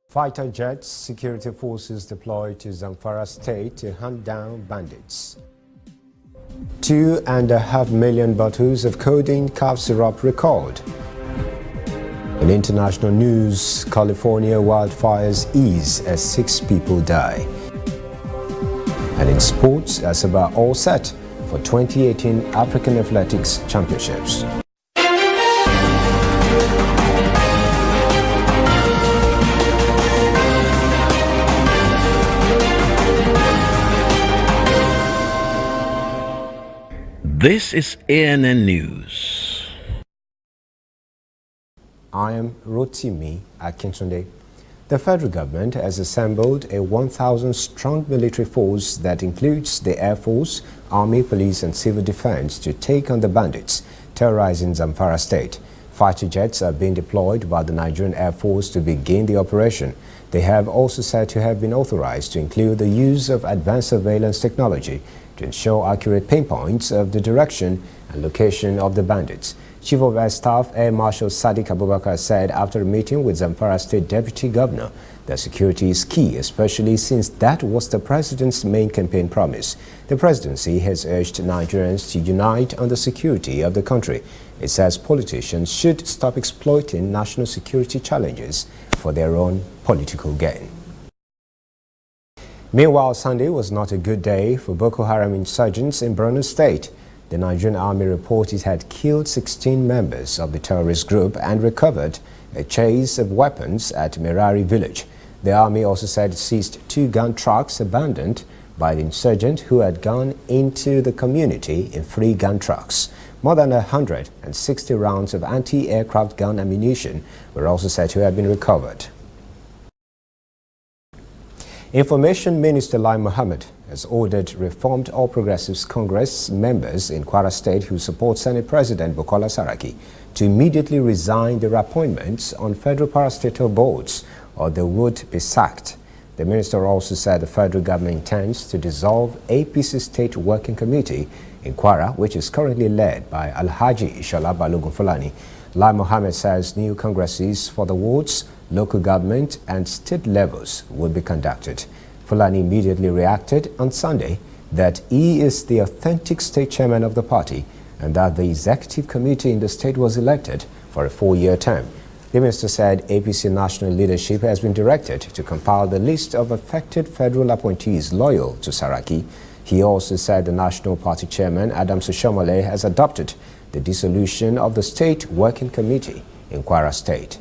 Fighter jets, security forces deployed to Zamfara state to hunt down bandits. 2.5 million bottles of codeine cough syrup recalled. In international news, California wildfires ease as 6 people die. And in sports, Asaba all set for 2018 African Athletics Championships. This is ANN News. I am Rotimi Akintunde. The federal government has assembled a 1,000-strong military force that includes the Air Force, Army, Police and Civil Defense to take on the bandits terrorizing Zamfara state. Fighter jets are being deployed by the Nigerian Air Force to begin the operation. They have also said to have been authorized to include the use of advanced surveillance technology to ensure accurate pinpoints of the direction and location of the bandits. Chief of Air Staff Air Marshal Sadiq Abubakar said after a meeting with Zamfara State Deputy Governor that security is key, especially since that was the president's main campaign promise. The presidency has urged Nigerians to unite on the security of the country. It says politicians should stop exploiting national security challenges for their own political gain. Meanwhile, Sunday was not a good day for Boko Haram insurgents in Borno State. The Nigerian Army reported it had killed 16 members of the terrorist group and recovered a chase of weapons at Merari village. The Army also said it seized 2 gun trucks abandoned by the insurgent who had gone into the community in 3 gun trucks. More than 160 rounds of anti-aircraft gun ammunition were also said to have been recovered. Information Minister Lai Mohammed has ordered Reformed All Progressives Congress members in Kwara State who support Senate President Bukola Saraki to immediately resign their appointments on federal parastatal boards or they would be sacked. The minister also said the federal government intends to dissolve APC State Working Committee in Kwara, which is currently led by Alhaji Ishola Balogun Fulani. Lai Mohammed says new congresses for the wards, local government and state levels will be conducted. Fulani immediately reacted on Sunday that he is the authentic state chairman of the party and that the executive committee in the state was elected for a 4-year term. The minister said APC national leadership has been directed to compile the list of affected federal appointees loyal to Saraki. He also said the national party chairman Adams Oshomole has adopted the dissolution of the state working committee in Kwara State.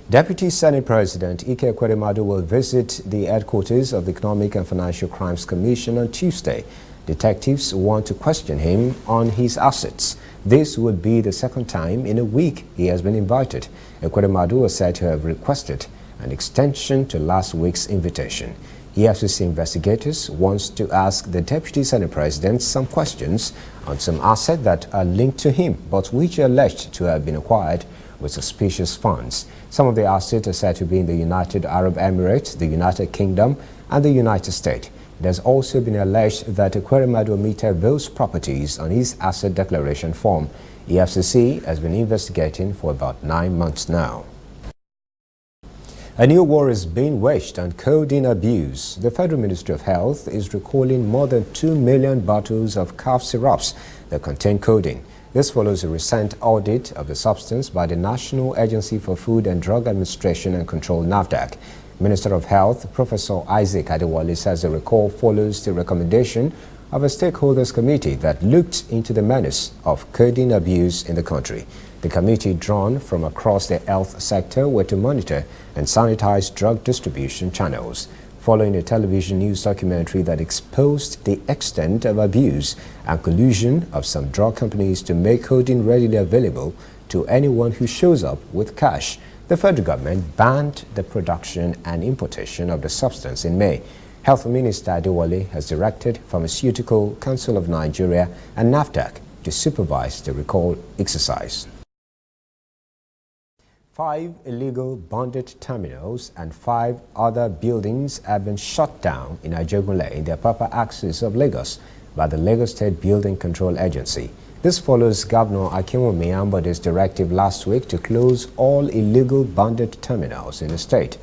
Deputy Senate President Ike Ekweremadu will visit the headquarters of the Economic and Financial Crimes Commission on Tuesday. Detectives want to question him on his assets. This would be the second time in a week he has been invited. Ekweremadu was said to have requested an extension to last week's invitation. EFCC investigators wants to ask the Deputy Senate President some questions on some assets that are linked to him, but which are alleged to have been acquired with suspicious funds. Some of the assets are said to be in the United Arab Emirates, the United Kingdom, and the United States. It has also been alleged that Ekweremadu omitted those properties on his asset declaration form. EFCC has been investigating for about 9 months now. A new war is being waged on codeine abuse. The Federal Ministry of Health is recalling more than 2 million bottles of cough syrups that contain codeine. This follows a recent audit of the substance by the National Agency for Food and Drug Administration and Control (NAFDAC). Minister of Health Professor Isaac Adewale says the recall follows the recommendation of a stakeholders committee that looked into the menace of codeine abuse in the country. The committee, drawn from across the health sector, were to monitor and sanitize drug distribution channels. Following a television news documentary that exposed the extent of abuse and collusion of some drug companies to make codeine readily available to anyone who shows up with cash, the federal government banned the production and importation of the substance in May. Health Minister Adewale has directed Pharmaceutical Council of Nigeria and NAFDAC to supervise the recall exercise. 5 illegal bonded terminals and 5 other buildings have been shut down in Ajegunle in the upper axis of Lagos by the Lagos State Building Control Agency. This follows Governor Akinwumi Ambode's directive last week to close all illegal bonded terminals in the state.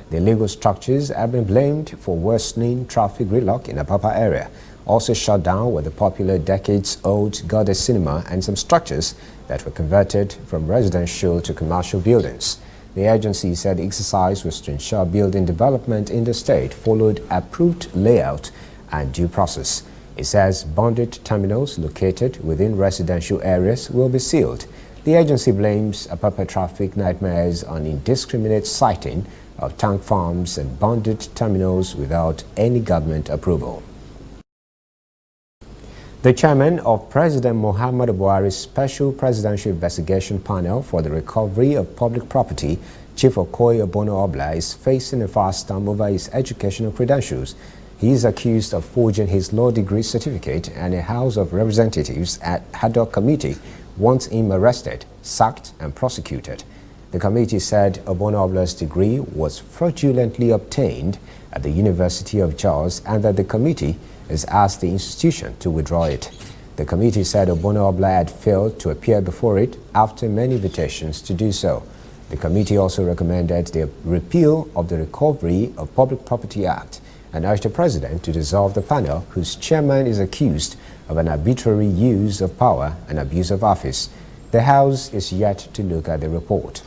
The illegal structures have been blamed for worsening traffic gridlock in the Apapa area. Also shut down were the popular decades-old Goddess Cinema and some structures that were converted from residential to commercial buildings. The agency said the exercise was to ensure building development in the state followed approved layout and due process. It says bonded terminals located within residential areas will be sealed. The agency blames Apapa traffic nightmares on indiscriminate siting of tank farms and bonded terminals without any government approval. The chairman of President Muhammadu Buhari's Special Presidential Investigation Panel for the Recovery of Public Property, Chief Okoye Obono-Obla, is facing a fast term over his educational credentials. He is accused of forging his law degree certificate, and a House of Representatives ad hoc committee wants him arrested, sacked and prosecuted. The committee said Obono-Obla's degree was fraudulently obtained at the University of Jos and that the committee has asked the institution to withdraw it. The committee said Obono-Obla had failed to appear before it after many invitations to do so. The committee also recommended the repeal of the Recovery of Public Property Act and urged the president to dissolve the panel, whose chairman is accused of an arbitrary use of power and abuse of office. The House is yet to look at the report.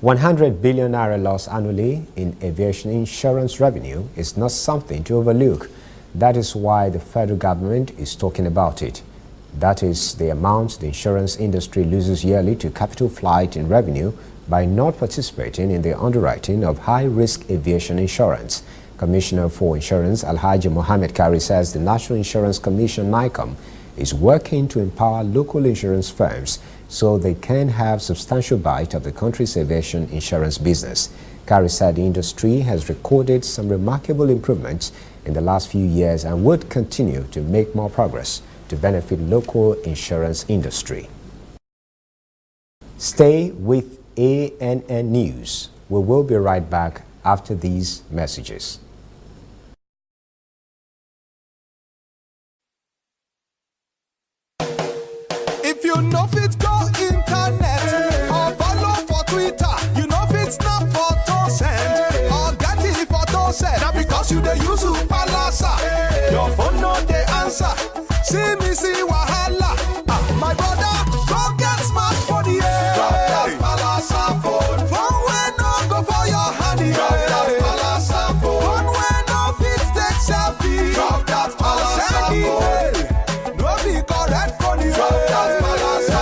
100 billion naira loss annually in aviation insurance revenue is not something to overlook. That is why the federal government is talking about it. That is the amount the insurance industry loses yearly to capital flight in revenue by not participating in the underwriting of high-risk aviation insurance. Commissioner for Insurance Alhaji Mohammed Kari says the National Insurance Commission (NICOM) is working to empower local insurance firms so they can have substantial bite of the country's aviation insurance business. Kari said the industry has recorded some remarkable improvements in the last few years and would continue to make more progress to benefit local insurance industry. Stay with ANN News. We will be right back after these messages. If you know fit go internet or follow for Twitter, you know fit snap photo send or get it photo send. Now because you dey use Palasa, your phone no dey answer. See me see wahala. My brother, go get smartphone, yeah. Drop that Palasa phone. Phone wey no go for your hand, yeah. Drop that Palasa phone. Phone wey no fit take selfie. Drop that Palasa phone. No be correct phone, yeah. Drop that Palasa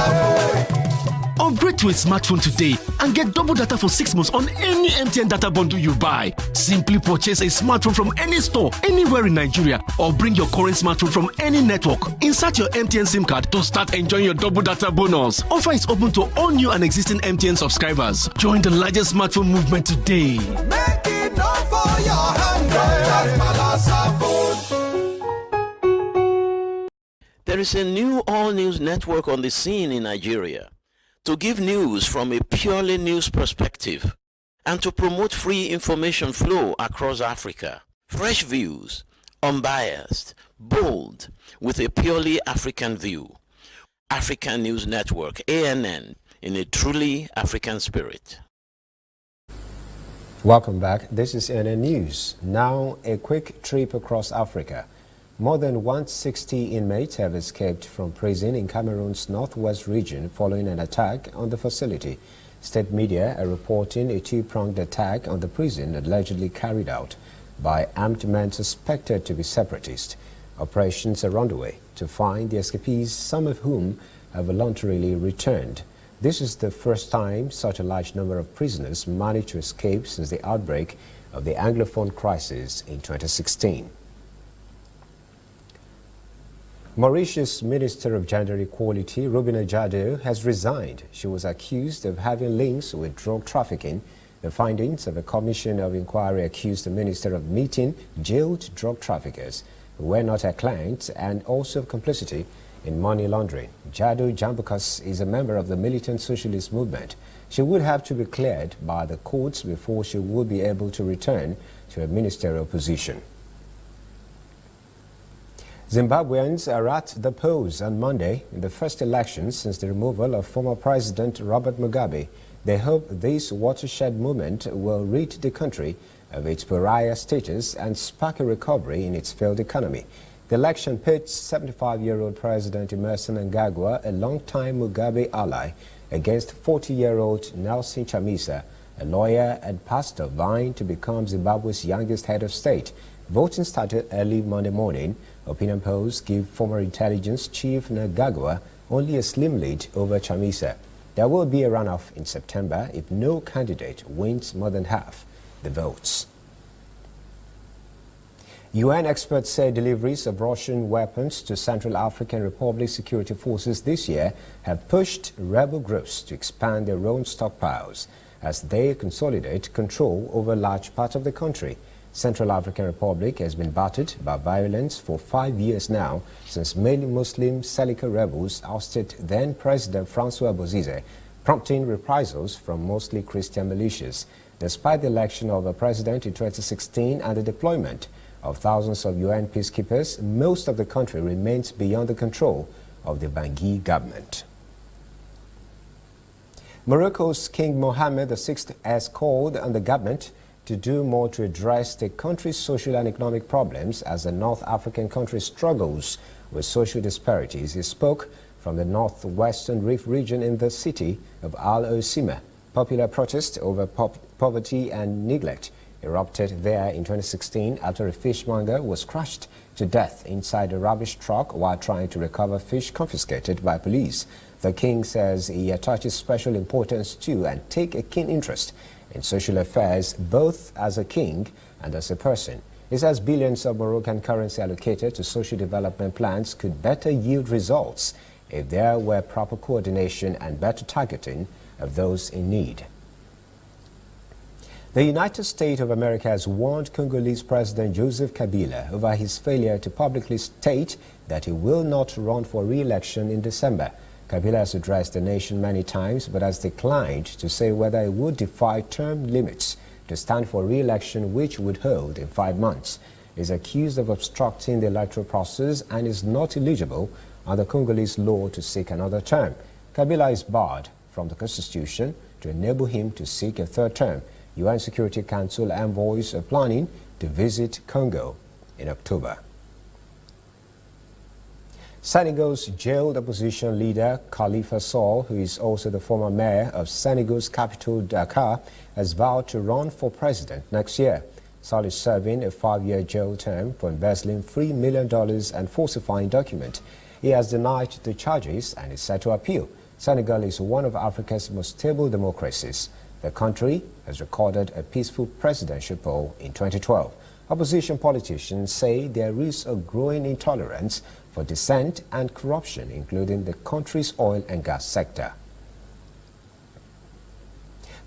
phone. Upgrade to a smartphone today and get double data for 6 months on any MTN data bundle you buy. Simply purchase a smartphone from any store, anywhere in Nigeria, or bring your current smartphone from any network. Insert your MTN SIM card to start enjoying your double data bonus. Offer is open to all new and existing MTN subscribers. Join the largest smartphone movement today. Make it not for your hand, that's Palasa phone. There is a new all-news network on the scene in Nigeria to give news from a purely news perspective and to promote free information flow across Africa. Fresh views, unbiased, bold, with a purely African view. African News Network, ANN, in a truly African spirit. Welcome back. This is ANN News. Now, a quick trip across Africa. More than 160 inmates have escaped from prison in Cameroon's northwest region following an attack on the facility. State media are reporting a two-pronged attack on the prison allegedly carried out by armed men suspected to be separatists. Operations are underway to find the escapees, some of whom have voluntarily returned. This is the first time such a large number of prisoners managed to escape since the outbreak of the Anglophone crisis in 2016. Mauritius Minister of Gender Equality, Rubina Jado, has resigned. She was accused of having links with drug trafficking. The findings of a commission of inquiry accused the minister of meeting jailed drug traffickers who were not her clients and also of complicity in money laundering. Jado Jambukas is a member of the militant socialist movement. She would have to be cleared by the courts before she would be able to return to a ministerial position. Zimbabweans are at the polls on Monday in the first election since the removal of former President Robert Mugabe. They hope this watershed movement will rid the country of its pariah status and spark a recovery in its failed economy. The election pits 75-year-old President Emmerson Mnangagwa, a longtime Mugabe ally, against 40-year-old Nelson Chamisa, a lawyer and pastor vying to become Zimbabwe's youngest head of state. Voting started early Monday morning. Opinion polls give former intelligence chief Mnangagwa only a slim lead over Chamisa. There will be a runoff in September if no candidate wins more than half the votes. UN experts say deliveries of Russian weapons to Central African Republic security forces this year have pushed rebel groups to expand their own stockpiles as they consolidate control over large parts of the country. Central African Republic has been battered by violence for 5 years now, since mainly Muslim Seleka rebels ousted then-President Francois Bozize, prompting reprisals from mostly Christian militias. Despite the election of a president in 2016 and the deployment of thousands of UN peacekeepers, most of the country remains beyond the control of the Bangui government. Morocco's King Mohammed VI has called on the government to do more to address the country's social and economic problems as the North African country struggles with social disparities. He spoke from the northwestern Rif region in the city of Al-Osima. Popular protest over poverty and neglect erupted there in 2016 after a fishmonger was crushed to death inside a rubbish truck while trying to recover fish confiscated by police. The king says he attaches special importance to and take a keen interest in social affairs, both as a king and as a person. He says billions of Moroccan currency allocated to social development plans could better yield results if there were proper coordination and better targeting of those in need. The United States of America has warned Congolese President Joseph Kabila over his failure to publicly state that he will not run for re-election in December. Kabila has addressed the nation many times but has declined to say whether he would defy term limits to stand for re-election, which would hold in 5 months. He is accused of obstructing the electoral process and is not eligible under Congolese law to seek another term. Kabila is barred from the constitution to enable him to seek a third term. UN Security Council envoys are planning to visit Congo in October. Senegal's jailed opposition leader Khalifa Sall, who is also the former mayor of Senegal's capital Dakar, has vowed to run for president next year. Sall is serving a 5-year jail term for embezzling $3 million and falsifying documents. He has denied the charges and is set to appeal. Senegal is one of Africa's most stable democracies. The country has recorded a peaceful presidential poll in 2012. Opposition politicians say there is a growing intolerance for dissent and corruption, including the country's oil and gas sector.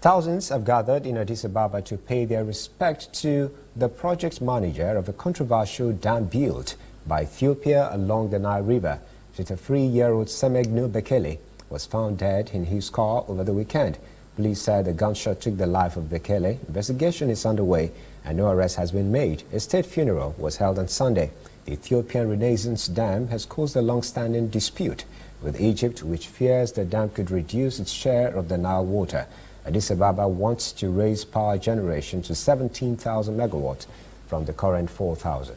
Thousands have gathered in Addis Ababa to pay their respect to the project manager of a controversial dam built by Ethiopia along the Nile River. 53-year-old Semegnu Bekele was found dead in his car over the weekend. Police said a gunshot took the life of Bekele. Investigation is underway and no arrest has been made. A state funeral was held on Sunday. The Ethiopian Renaissance Dam has caused a long-standing dispute with Egypt, which fears the dam could reduce its share of the Nile water. Addis Ababa wants to raise power generation to 17,000 megawatts from the current 4,000.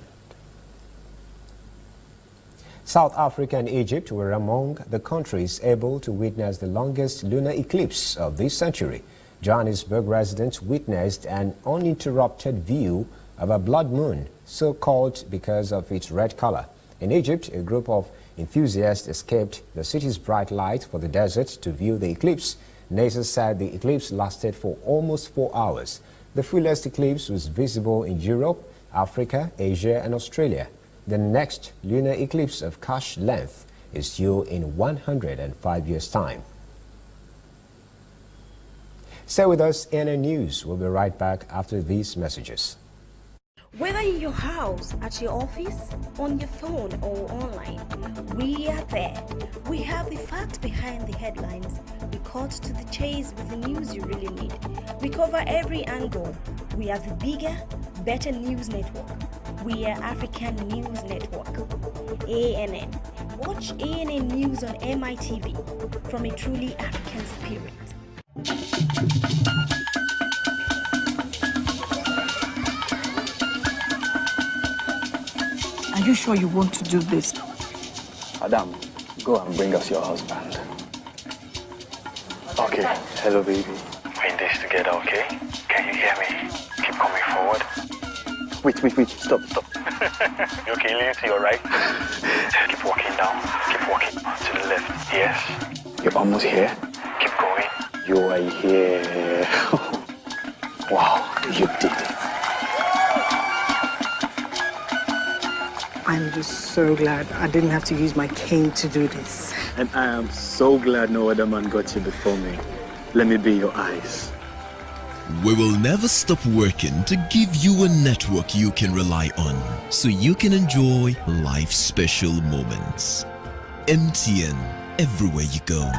South Africa and Egypt were among the countries able to witness the longest lunar eclipse of this century. Johannesburg residents witnessed an uninterrupted view of a blood moon, so called because of its red color. In Egypt, a group of enthusiasts escaped the city's bright light for the desert to view the eclipse. NASA said the eclipse lasted for almost 4 hours. The fullest eclipse was visible in Europe, Africa, Asia, and Australia. The next lunar eclipse of cash length is due in 105 years' time. Stay with us, ANN News. We'll be right back after these messages. Whether in your house, at your office, on your phone or online, we are there. We have the facts behind the headlines. We cut to the chase with the news you really need. We cover every angle. We are the bigger, better news network. We are African News Network, ANN. Watch ANN News on MITV from a truly African spirit. Are you sure you want to do this? Adam, go and bring us your husband. Okay, hello baby. We're in this together, okay? Can you hear me? Keep coming forward. Wait, stop. You okay, lean to your right. Keep walking down, keep walking to the left. Yes, you're almost here. Keep going. You are here. Wow, you did it. I'm just so glad I didn't have to use my cane to do this. And I am so glad no other man got you before me. Let me be your eyes. We will never stop working to give you a network you can rely on so you can enjoy life's special moments. MTN, everywhere you go.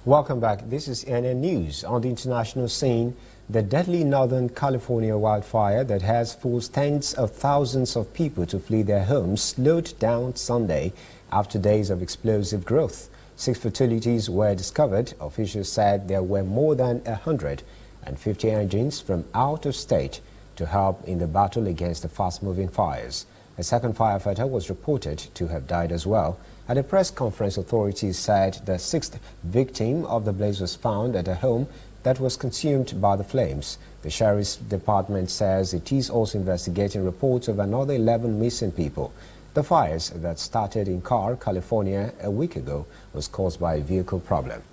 Welcome back. This is NN News. On the international scene, the deadly Northern California wildfire that has forced tens of thousands of people to flee their homes slowed down Sunday after days of explosive growth. 6 fatalities were discovered. Officials said there were more than 150 engines from out of state to help in the battle against the fast-moving fires. A second firefighter was reported to have died as well. At a press conference, authorities said the 6th victim of the blaze was found at a home that was consumed by the flames. The Sheriff's Department says it is also investigating reports of another 11 missing people. The fires that started in Carr, California a week ago was caused by a vehicle problem.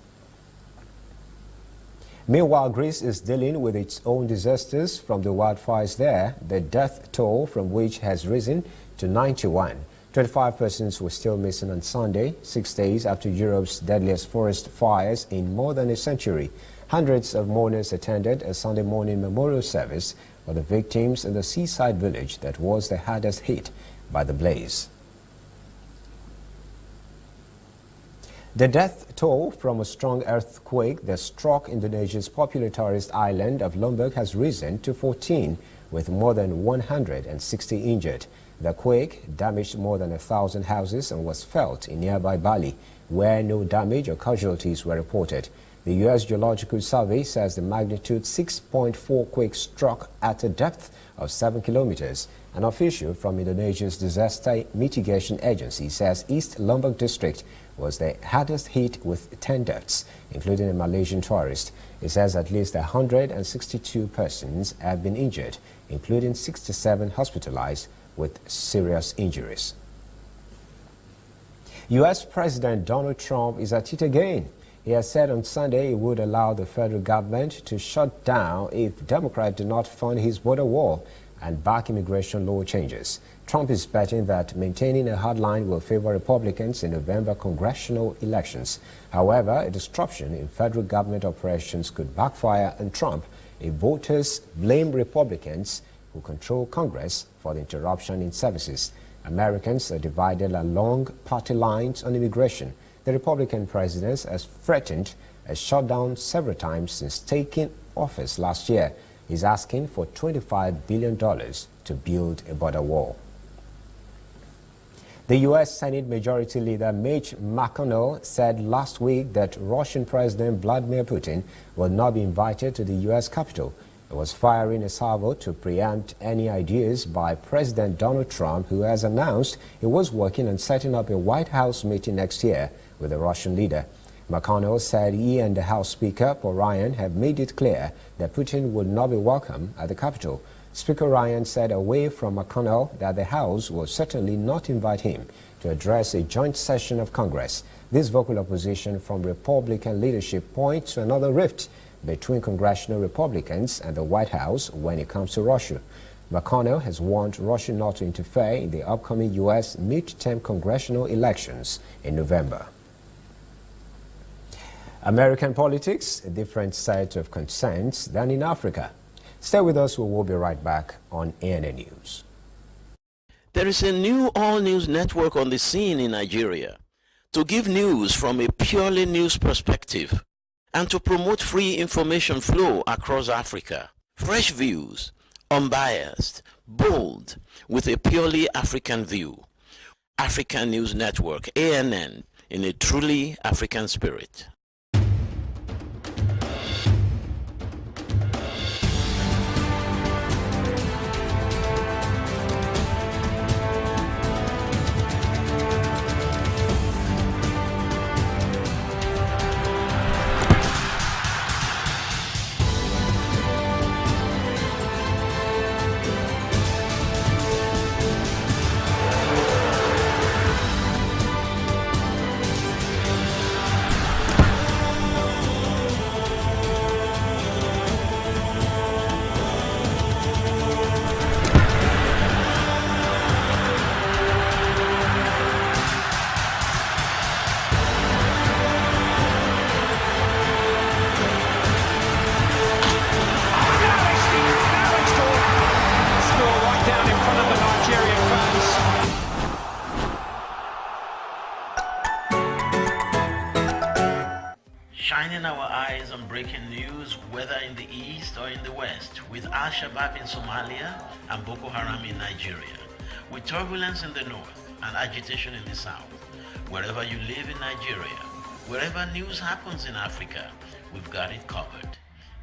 Meanwhile, Greece is dealing with its own disasters from the wildfires there, the death toll from which has risen to 91. 25 persons were still missing on Sunday, 6 days after Europe's deadliest forest fires in more than a century. Hundreds of mourners attended a Sunday morning memorial service for the victims in the seaside village that was the hardest hit by the blaze. The death toll from a strong earthquake that struck Indonesia's popular tourist island of Lombok has risen to 14, with more than 160 injured. The quake damaged more than 1,000 houses and was felt in nearby Bali, where no damage or casualties were reported. The U.S. Geological Survey says the magnitude 6.4 quake struck at a depth of 7 kilometers. An official from Indonesia's Disaster Mitigation Agency says East Lombok District was the hardest hit with 10 deaths, including a Malaysian tourist. It says at least 162 persons have been injured, including 67 hospitalized with serious injuries. U.S. President Donald Trump is at it again. He has said on Sunday he would allow the federal government to shut down if Democrats do not fund his border wall and back immigration law changes. Trump is betting that maintaining a hard line will favor Republicans in November congressional elections. However, a disruption in federal government operations could backfire on Trump if voters blame Republicans who control Congress for the interruption in services. Americans are divided along party lines on immigration. The Republican president has threatened a shutdown several times since taking office last year. He's asking for $25 billion to build a border wall. The U.S. Senate Majority Leader Mitch McConnell said last week that Russian President Vladimir Putin will not be invited to the U.S. Capitol. He was firing a salvo to preempt any ideas by President Donald Trump, who has announced he was working on setting up a White House meeting next year with the Russian leader. McConnell said he and the House Speaker, Paul Ryan, have made it clear that Putin would not be welcome at the Capitol. Speaker Ryan said away from McConnell that the House will certainly not invite him to address a joint session of Congress. This vocal opposition from Republican leadership points to another rift between congressional Republicans and the White House when it comes to Russia. McConnell has warned Russia not to interfere in the upcoming U.S. midterm congressional elections in November. American politics, a different set of concerns than in Africa. Stay with us, we will be right back on ANN News. There is a new all-news network on the scene in Nigeria to give news from a purely news perspective and to promote free information flow across Africa. Fresh views, unbiased, bold, with a purely African view. African News Network, ANN, in a truly African spirit. Shining our eyes on breaking news, whether in the east or in the west, with Al-Shabaab in Somalia and Boko Haram in Nigeria, with turbulence in the north and agitation in the south. Wherever you live in Nigeria, wherever news happens in Africa, we've got it covered.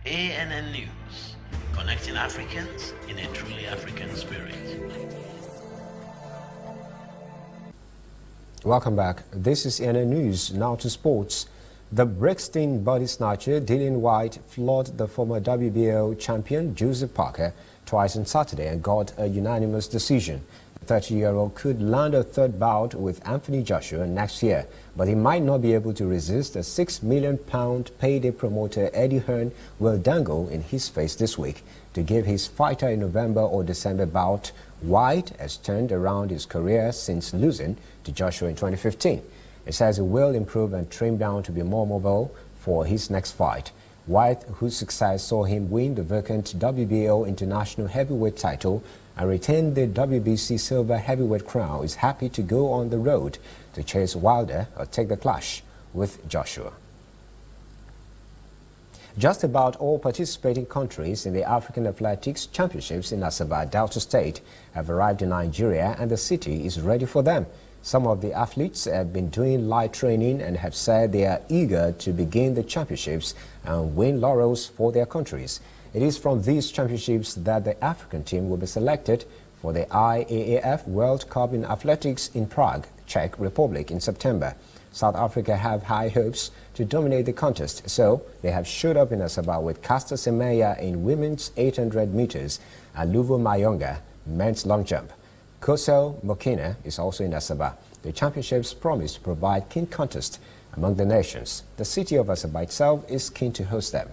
ANN News, connecting Africans in a truly African spirit. Welcome back. This is ANN News. Now to sports. The Brixton body snatcher Dylan White floored the former WBO champion Joseph Parker twice on Saturday and got a unanimous decision. The 30-year-old could land a third bout with Anthony Joshua next year, but he might not be able to resist a £6 million payday promoter Eddie Hearn will dangle in his face this week to give his fighter a November or December bout. White has turned around his career since losing to Joshua in 2015. He says he will improve and trim down to be more mobile for his next fight. White, whose success saw him win the vacant WBO International Heavyweight title and retain the WBC Silver Heavyweight crown, is happy to go on the road to chase Wilder or take the clash with Joshua. Just about all participating countries in the African Athletics Championships in Asaba, Delta State, have arrived in Nigeria, and the city is ready for them. Some of the athletes have been doing light training and have said they are eager to begin the championships and win laurels for their countries. It is from these championships that the African team will be selected for the IAAF World Cup in Athletics in Prague, Czech Republic in September. South Africa have high hopes to dominate the contest, so they have showed up in Asaba with Caster Semenya in women's 800 meters and Luvo Mayonga men's long jump. Kosel Mokina is also in Asaba. The championships promise to provide keen contest among the nations. The city of Asaba itself is keen to host them.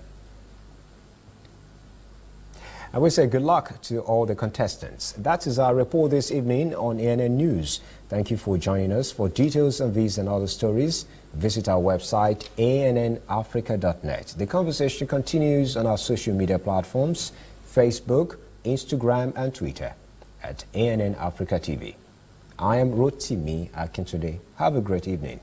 I will say good luck to all the contestants. That is our report this evening on ANN News. Thank you for joining us. For details on these and other stories, visit our website annafrica.net. The conversation continues on our social media platforms, Facebook, Instagram and Twitter at ANN Africa TV. I am Rotimi Akintude. Have a great evening.